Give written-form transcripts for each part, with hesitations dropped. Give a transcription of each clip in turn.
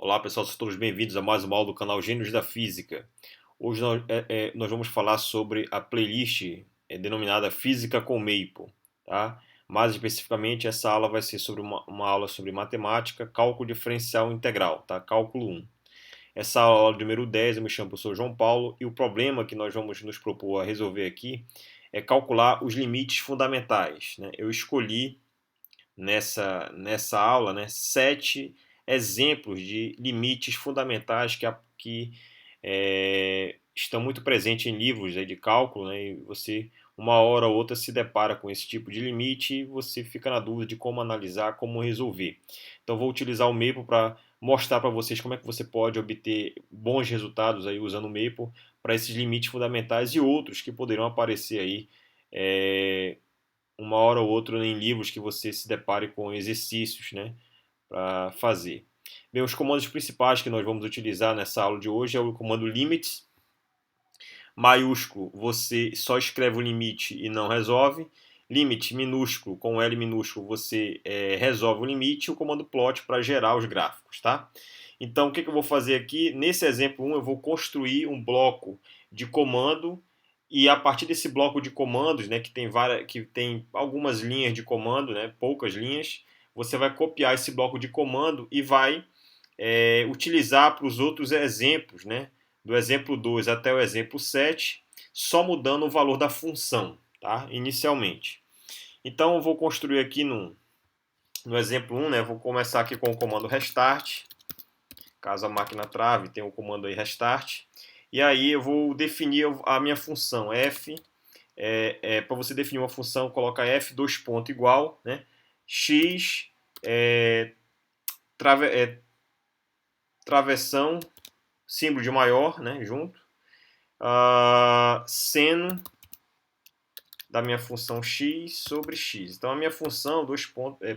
Olá pessoal, sejam todos bem-vindos a mais uma aula do canal Gênios da Física. Hoje nós vamos falar sobre a playlist denominada Física com Maple. Tá? Mais especificamente, essa aula vai ser sobre uma aula sobre matemática, cálculo diferencial integral, tá? Cálculo 1. Essa aula número 10, eu me chamo professor João Paulo, e o problema que nós vamos nos propor a resolver aqui é calcular os limites fundamentais, né? Eu escolhi nessa aula, né, 7 exemplos de limites fundamentais que estão muito presentes em livros aí de cálculo, né, e você, uma hora ou outra, se depara com esse tipo de limite e você fica na dúvida de como analisar, como resolver. Então, vou utilizar o Maple para mostrar para vocês como é que você pode obter bons resultados aí usando o Maple para esses limites fundamentais e outros que poderão aparecer aí uma hora ou outra em livros que você se depare com exercícios, né, para fazer. Bem, os comandos principais que nós vamos utilizar nessa aula de hoje é o comando limit, maiúsculo, você só escreve o limite e não resolve. Limit minúsculo, com L minúsculo, você resolve o limite. E o comando plot para gerar os gráficos, tá? Então, o que eu vou fazer aqui? Nesse exemplo 1, eu vou construir um bloco de comando e a partir desse bloco de comandos, né, que tem algumas linhas de comando, né, poucas linhas, você vai copiar esse bloco de comando e vai utilizar para os outros exemplos, né, do exemplo 2 até o exemplo 7, só mudando o valor da função, tá, inicialmente. Então, eu vou construir aqui no exemplo 1, né, vou começar aqui com o comando restart. Caso a máquina trave, tem o comando aí restart. E aí eu vou definir a minha função f. Para você definir uma função, coloca f dois pontos igual, né? X travessão, símbolo de maior, né? Junto. Seno da minha função x sobre x. Então a minha função,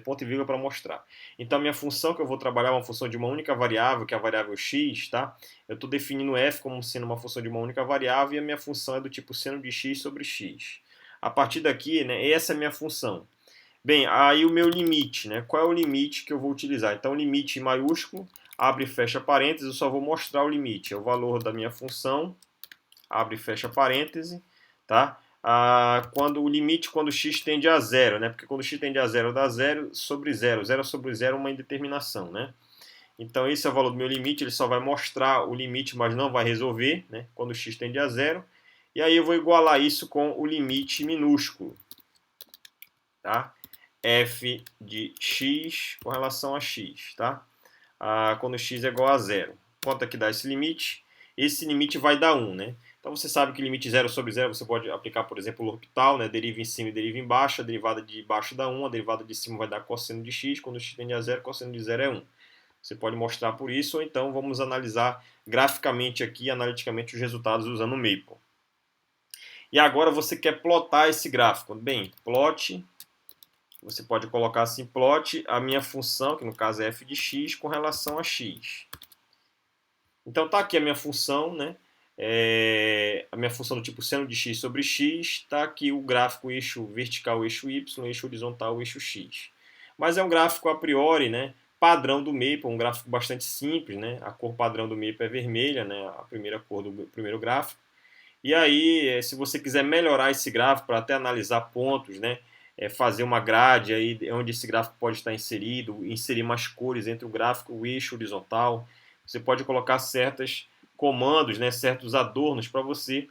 ponto e vírgula para mostrar. Então a minha função que eu vou trabalhar é uma função de uma única variável, que é a variável x, tá? Eu estou definindo f como sendo uma função de uma única variável e a minha função é do tipo seno de x sobre x. A partir daqui, né, essa é a minha função. Bem, aí o meu limite, né? Qual é o limite que eu vou utilizar? Então limite em maiúsculo, abre e fecha parênteses, eu só vou mostrar o limite. É o valor da minha função, abre e fecha parênteses, tá? Quando x tende a zero, né? Porque quando x tende a zero dá zero sobre zero. Zero sobre zero é uma indeterminação, né? Então esse é o valor do meu limite, ele só vai mostrar o limite, mas não vai resolver, né? Quando x tende a zero. E aí eu vou igualar isso com o limite minúsculo, tá? F de x com relação a x, tá? Quando x é igual a zero. Quanto é que dá esse limite? Esse limite vai dar 1, né? Então você sabe que limite 0 sobre 0 você pode aplicar, por exemplo, o L'Hopital, né? Deriva em cima e deriva embaixo, a derivada de baixo dá 1, a derivada de cima vai dar cosseno de x, quando x tende a zero, cosseno de zero é 1. Você pode mostrar por isso, ou então vamos analisar graficamente aqui, analiticamente, os resultados usando o Maple. E agora você quer plotar esse gráfico. Bem, plot, você pode colocar assim, plot a minha função, que no caso é f de x, com relação a x. Então tá aqui a minha função, né? A minha função do tipo seno de x sobre x, está aqui o gráfico eixo vertical, eixo y, eixo horizontal, eixo x. Mas é um gráfico a priori, né, padrão do Maple, um gráfico bastante simples, né? A cor padrão do Maple é vermelha, né, a primeira cor do primeiro gráfico. E aí, se você quiser melhorar esse gráfico para até analisar pontos, né, fazer uma grade aí onde esse gráfico pode estar inserido, inserir mais cores entre o gráfico e o eixo horizontal, você pode colocar certos comandos, né, certos adornos para você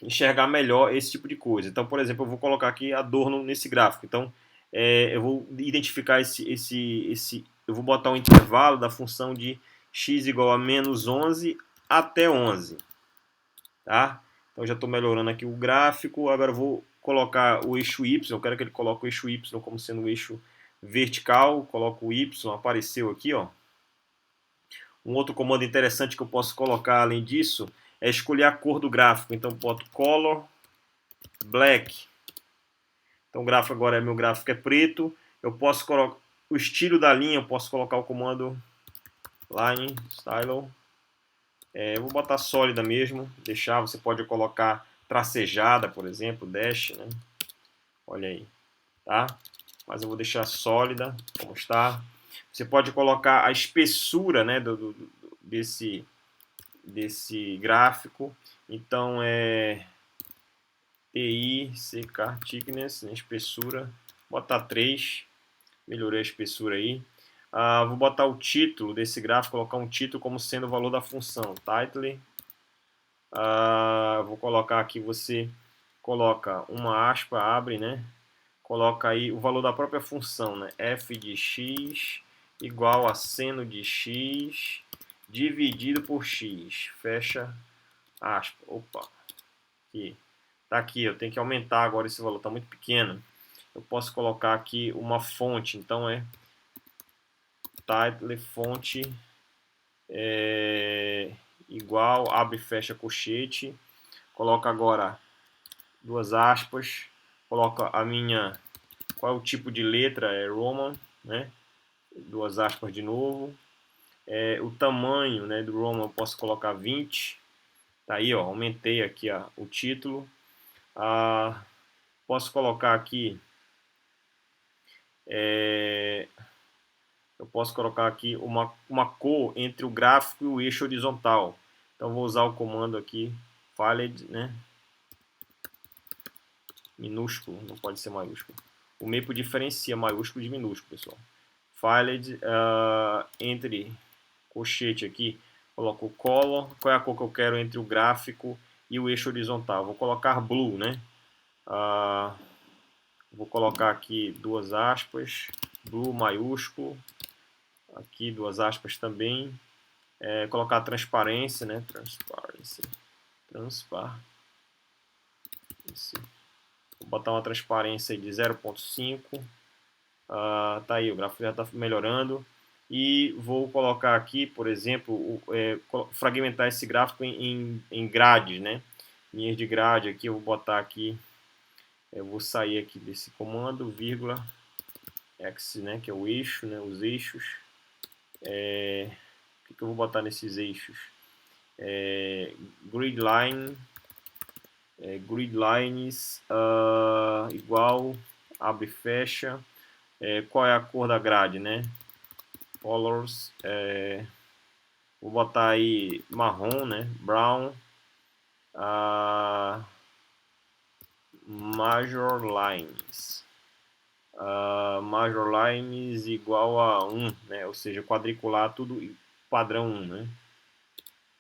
enxergar melhor esse tipo de coisa. Então, por exemplo, eu vou colocar aqui adorno nesse gráfico. Então, eu vou identificar eu vou botar um intervalo da função de x igual a menos 11 até 11. Tá? Então, já estou melhorando aqui o gráfico. Agora eu vou colocar o eixo y. Eu quero que ele coloque o eixo y como sendo o eixo vertical. Coloco o y, apareceu aqui, ó. Um outro comando interessante que eu posso colocar além disso é escolher a cor do gráfico. Então boto color black. Então o gráfico agora meu gráfico é preto. Eu posso colocar o estilo da linha, eu posso colocar o comando line style. Eu vou botar sólida mesmo, deixar, você pode colocar tracejada, por exemplo, dash, né? Olha aí, tá? Mas eu vou deixar sólida, como está. Você pode colocar a espessura, né, desse gráfico. Então é TICK, thickness, né, espessura. Vou botar 3, melhorei a espessura aí. Vou botar o título desse gráfico, colocar um título como sendo o valor da função, title. Vou colocar aqui, você coloca uma aspa, abre, né? Coloca aí o valor da própria função, né? F de x igual a seno de x dividido por x. Fecha aspa. Opa, aqui. Tá aqui, eu tenho que aumentar agora esse valor, tá muito pequeno. Eu posso colocar aqui uma fonte, então é title fonte igual, abre e fecha colchete. Coloca agora duas aspas, coloca a minha, qual é o tipo de letra, é Roman, né? Duas aspas de novo. O tamanho, né, do Roman eu posso colocar 20. Tá aí, ó, aumentei aqui o título. Posso colocar aqui, eu posso colocar aqui uma cor entre o gráfico e o eixo horizontal. Então vou usar o comando aqui, Falled, né? Minúsculo, não pode ser maiúsculo. O Maple diferencia maiúsculo de minúsculo, pessoal. Falled, entre colchete aqui, coloco o color, qual é a cor que eu quero entre o gráfico e o eixo horizontal. Vou colocar blue, né? Vou colocar aqui duas aspas, blue maiúsculo, aqui duas aspas também. Colocar a transparência, né? Transparency. Vou botar uma transparência de 0.5. Tá aí, o gráfico já está melhorando. E vou colocar aqui, por exemplo, fragmentar esse gráfico em grades, né? Linhas de grade aqui, eu vou botar aqui, eu vou sair aqui desse comando, vírgula, x, né? Que é o eixo, né? Os eixos. O que eu vou botar nesses eixos? Grid line, grid lines igual, abre e fecha. Qual é a cor da grade, né? Colors, vou botar aí marrom, né? Brown, major lines, major lines igual a 1, né? Ou seja, quadricular tudo padrão 1, né?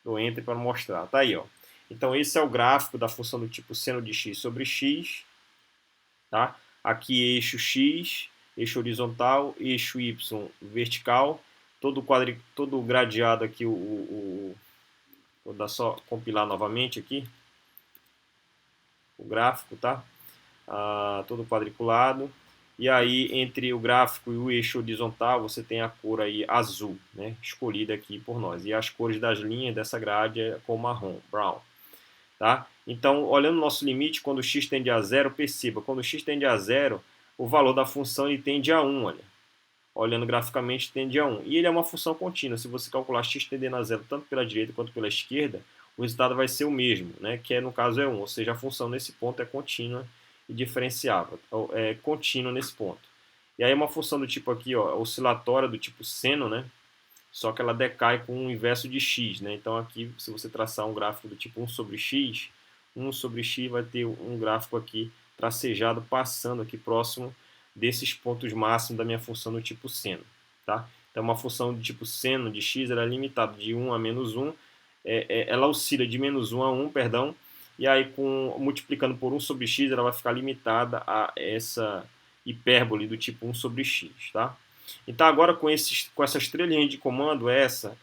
Dou enter para mostrar, tá aí, ó. Então esse é o gráfico da função do tipo seno de x sobre x, tá? Aqui eixo x, eixo horizontal, eixo y vertical, todo gradeado aqui, vou dar só compilar novamente aqui o gráfico, tá? Todo quadriculado. E aí entre o gráfico e o eixo horizontal você tem a cor aí azul, né? Escolhida aqui por nós. E as cores das linhas dessa grade é com marrom, brown. Tá? Então, olhando o nosso limite, quando x tende a zero, perceba, quando x tende a zero, o valor da função ele tende a 1, olha. Olhando graficamente, tende a 1. E ele é uma função contínua. Se você calcular x tendendo a zero tanto pela direita quanto pela esquerda, o resultado vai ser o mesmo, né? Que no caso é 1. Ou seja, a função nesse ponto é contínua e diferenciável. É contínua nesse ponto. E aí uma função do tipo aqui, ó, oscilatória do tipo seno, né? Só que ela decai com o inverso de x, né? Então aqui, se você traçar um gráfico do tipo 1 sobre x, 1 sobre x vai ter um gráfico aqui tracejado passando aqui próximo desses pontos máximos da minha função do tipo seno, tá? Então uma função do tipo seno de x ela é limitada de 1 a menos 1, ela oscila de menos 1 a 1, perdão, e aí multiplicando por 1 sobre x ela vai ficar limitada a essa hipérbole do tipo 1 sobre x, tá? Então agora com essas três linhas de comando, essa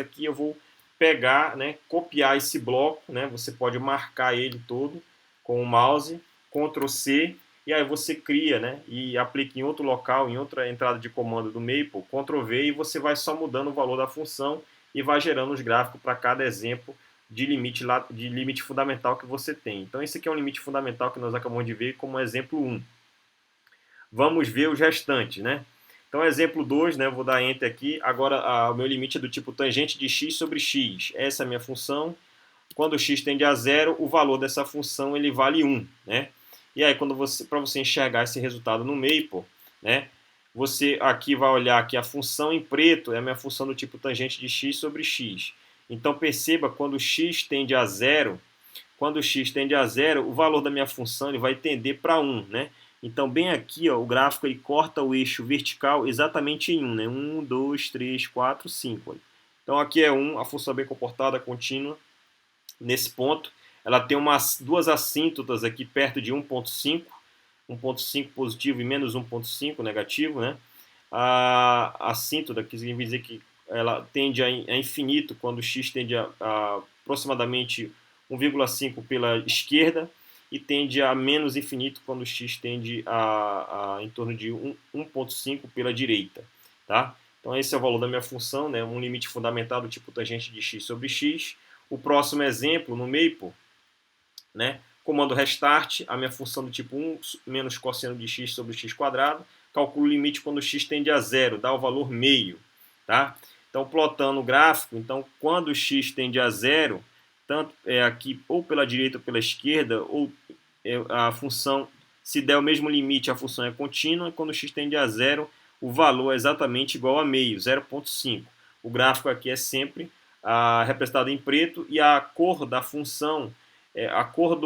aqui, eu vou pegar, né, copiar esse bloco, né, você pode marcar ele todo com o mouse, Ctrl C, e aí você cria, né, e aplica em outro local, em outra entrada de comando do Maple, Ctrl V, e você vai só mudando o valor da função e vai gerando os gráficos para cada exemplo de limite fundamental que você tem. Então esse aqui é um limite fundamental que nós acabamos de ver como exemplo 1. Vamos ver os restantes, né? Então, exemplo 2, né, eu vou dar Enter aqui. Agora, o meu limite é do tipo tangente de x sobre x. Essa é a minha função. Quando x tende a zero, o valor dessa função ele vale 1. Né? E aí, para você enxergar esse resultado no Maple, né, você aqui vai olhar que a função em preto é a minha função do tipo tangente de x sobre x. Então perceba, quando x tende a zero, o valor da minha função ele vai tender para 1, né? Então bem aqui, ó, o gráfico ele corta o eixo vertical exatamente em 1, né? 1, 2, 3, 4, 5. Olha. Então aqui é 1, a função bem comportada, contínua. Nesse ponto, ela tem duas assíntotas aqui perto de 1,5, 1,5 positivo e menos 1,5 negativo, né? A assíntota, que significa dizer que ela tende a infinito quando x tende a aproximadamente 1,5 pela esquerda e tende a menos infinito quando x tende a em torno de 1,5 pela direita, tá? Então esse é o valor da minha função, né? Um limite fundamental do tipo tangente de x sobre x. O próximo exemplo no Maple, né? Comando restart, a minha função do tipo 1 menos cosseno de x sobre x quadrado. Calculo o limite quando x tende a zero, dá o valor meio. Tá? Então, plotando o gráfico, então, quando x tende a zero, tanto aqui ou pela direita ou pela esquerda, ou a função, se der o mesmo limite, a função é contínua, e quando x tende a zero, o valor é exatamente igual a meio, 0,5. O gráfico aqui é sempre representado em preto e a cor da função a cor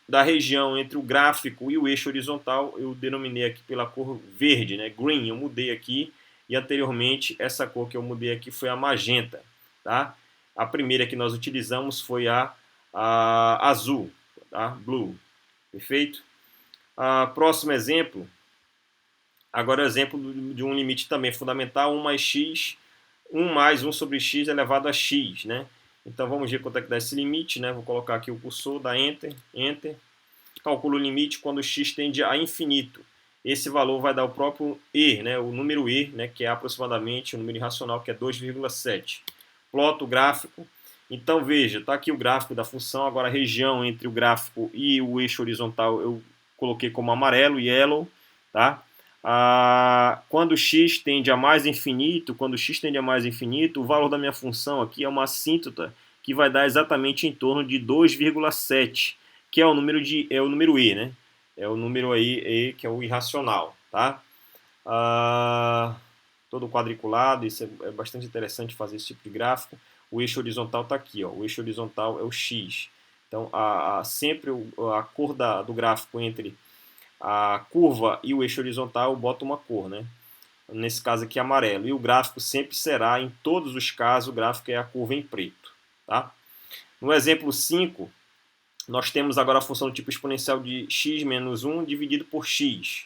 da região entre o gráfico e o eixo horizontal eu denominei aqui pela cor verde, né? Green, eu mudei aqui e anteriormente essa cor que eu mudei aqui foi a magenta, tá? A primeira que nós utilizamos foi a azul, tá? Blue, perfeito? Próximo exemplo, agora é o exemplo de um limite também fundamental, 1 mais x, 1 mais 1 sobre x elevado a x, né? Então vamos ver quanto é que dá esse limite, né? Vou colocar aqui o cursor, dá Enter, Enter. Calculo o limite quando x tende a infinito. Esse valor vai dar o próprio e, né? O número e, né? Que é aproximadamente o número irracional, que é 2,7. Ploto o gráfico. Então veja, está aqui o gráfico da função. Agora a região entre o gráfico e o eixo horizontal eu coloquei como amarelo, yellow, tá? Quando x tende a mais infinito, o valor da minha função aqui é uma assíntota que vai dar exatamente em torno de 2,7, que é o número e, né? É o número aí e, que é o irracional, tá? Todo quadriculado, isso é bastante interessante fazer esse tipo de gráfico. O eixo horizontal está aqui, ó. O eixo horizontal é o x. Então, sempre a cor do gráfico entre a curva e o eixo horizontal eu boto uma cor, né? Nesse caso aqui amarelo. E o gráfico sempre será, em todos os casos, o gráfico é a curva em preto, tá? No exemplo 5, nós temos agora a função do tipo exponencial de x menos 1 dividido por x.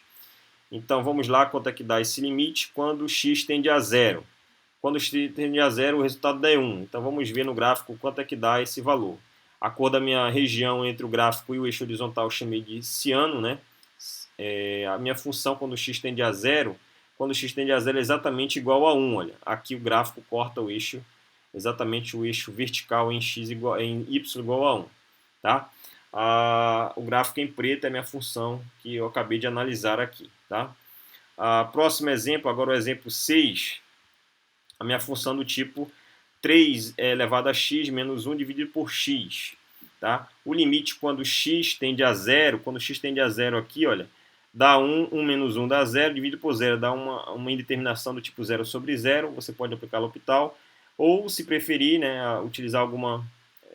Então vamos lá, quanto é que dá esse limite quando x tende a zero. Quando x tende a zero, o resultado dá 1. Então vamos ver no gráfico quanto é que dá esse valor. A cor da minha região entre o gráfico e o eixo horizontal eu chamei de ciano, né? A minha função quando x tende a zero, é exatamente igual a 1. Olha, aqui o gráfico corta o eixo, exatamente o eixo vertical em y igual a 1. Tá? O gráfico em preto é a minha função que eu acabei de analisar aqui. Tá? Próximo exemplo, agora o exemplo 6, a minha função do tipo 3 elevado a x menos 1 dividido por x. Tá? O limite quando x tende a zero, aqui, olha, dá 1, 1 menos 1 dá 0, dividido por 0 dá uma indeterminação do tipo 0 sobre 0, você pode aplicar L'Hopital, ou se preferir, né, utilizar alguma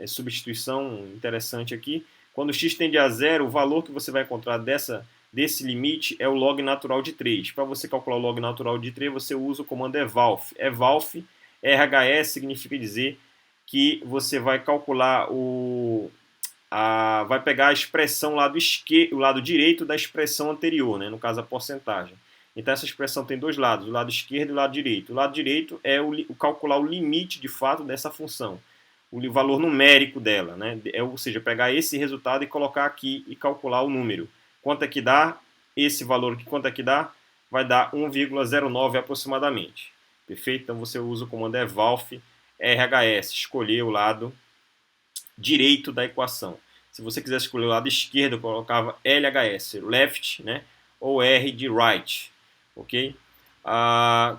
substituição interessante aqui, quando x tende a 0, o valor que você vai encontrar desse limite é o log natural de 3. Para você calcular o log natural de 3, você usa o comando evalf. Evalf, RHS, significa dizer que você vai calcular vai pegar a expressão o lado direito da expressão anterior, né? No caso a porcentagem. Então essa expressão tem dois lados, o lado esquerdo e o lado direito. O lado direito é calcular o limite de fato dessa função, o valor numérico dela, né? Ou seja, pegar esse resultado e colocar aqui e calcular o número. Quanto é que dá? Esse valor aqui, quanto é que dá? Vai dar 1,09 aproximadamente. Perfeito? Então você usa o comando evalf RHS, escolher o lado direito da equação. Se você quiser escolher o lado esquerdo, eu colocava LHS, left, né? Ou R de right, ok?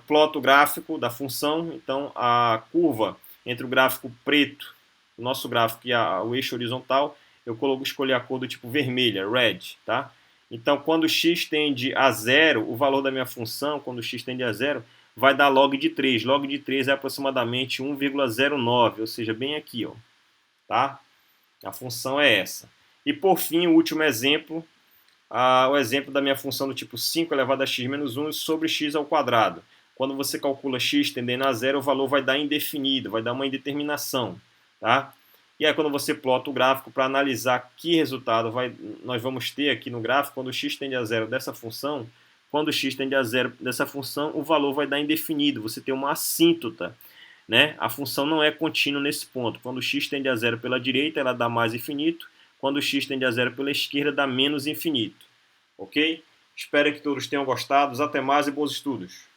Ploto o gráfico da função, então a curva entre o gráfico preto, o nosso gráfico e o eixo horizontal, eu escolhi a cor do tipo vermelha, red, tá? Então, quando x tende a zero, o valor da minha função, quando x tende a zero, vai dar log de 3. Log de 3 é aproximadamente 1,09, ou seja, bem aqui, ó, tá? A função é essa. E por fim, o último exemplo, o exemplo da minha função do tipo 5 elevado a x menos 1 sobre x ao quadrado. Quando você calcula x tendendo a zero, o valor vai dar indefinido, vai dar uma indeterminação, tá? E aí quando você plota o gráfico para analisar que resultado nós vamos ter aqui no gráfico, quando x tende a zero dessa função, quando x tende a zero dessa função, o valor vai dar indefinido, você tem uma assíntota, né? A função não é contínua nesse ponto. Quando x tende a zero pela direita, ela dá mais infinito, quando x tende a zero pela esquerda, dá menos infinito. Ok? Espero que todos tenham gostado. Até mais e bons estudos.